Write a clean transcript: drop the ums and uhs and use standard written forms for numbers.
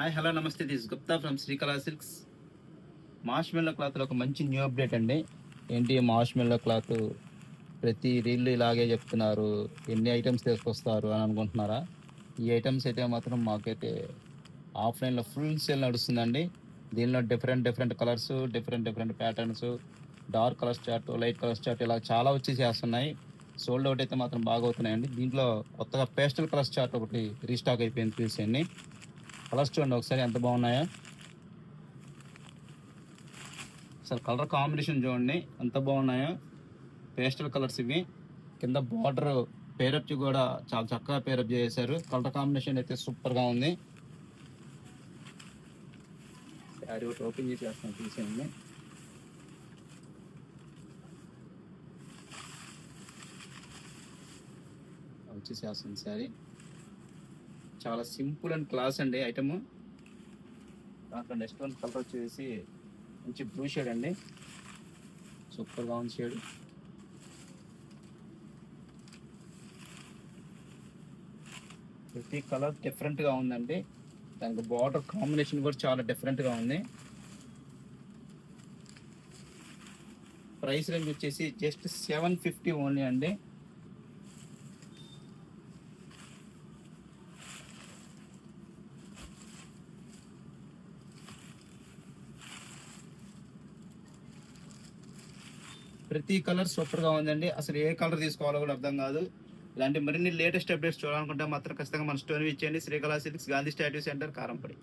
Hi hello నమస్తే, this Gupta from Srikala Silks. Marshmallow క్లాత్లో ఒక మంచి న్యూ అప్డేట్ అండి. ఏంటి మాష్ మెల్లో క్లాత్ ప్రతి రీల్ ఇలాగే చెప్తున్నారు, ఎన్ని ఐటమ్స్ తీసుకొస్తారు అని అనుకుంటున్నారా? ఈ ఐటమ్స్ అయితే మాత్రం మాకైతే ఆఫ్లైన్లో ఫుల్ సేల్ నడుస్తుందండి. దీనిలో different different colours, different different patterns, dark colours chart, light colours chart ఇలా చాలా వచ్చేసేస్తున్నాయి. సోల్డ్ అవుట్ అయితే మాత్రం బాగా అవుతున్నాయండి. దీంట్లో కొత్తగా పేస్టల్ కలర్స్ చార్ట్ ఒకటి రీస్టాక్ అయిపోయింది. చూసేయండి, కలర్స్ చూడండి ఒకసారి ఎంత బాగున్నాయో. అసలు కలర్ కాంబినేషన్ చూడండి ఎంత బాగున్నాయో. పేస్టల్ కలర్స్ ఇవి. కింద బార్డర్ పేరప్ కూడా చాలా చక్కగా పేరప్ చేశారు. కలర్ కాంబినేషన్ అయితే సూపర్ గా ఉంది. శారీ ఒకటి ఓపెన్ చేసేస్తాను, చూసేయండి. వచ్చేసేస్తుంది శారీ. చాలా సింపుల్ అండ్ క్లాస్ అండి ఐటమ్. దాంట్లో నెక్స్ట్ వన్ కలర్ వచ్చేసి మంచి బ్లూ షేడ్ అండి, సూపర్ గా ఉంది షేడ్. ప్రతి కలర్ డిఫరెంట్ గా ఉందండి. దానికి బార్డర్ కాంబినేషన్ కూడా చాలా డిఫరెంట్ గా ఉంది. ప్రైస్ రేంజ్ వచ్చేసి జస్ట్ 750 ఓన్లీ అండి. ప్రతి కలర్ సూపర్ గా ఉందండి. అసలు ఏ కలర్ తీసుకోవాలో కూడా అర్థం కాదు. ఇలాంటి మరిన్ని లేటెస్ట్ అప్డేట్స్ చూడాలనుకుంటే మాత్రం ఖచ్చితంగా మన స్టోర్ ఇచ్చేయండి. Srikala Silks, Gandhi statue centre, కారంపడి.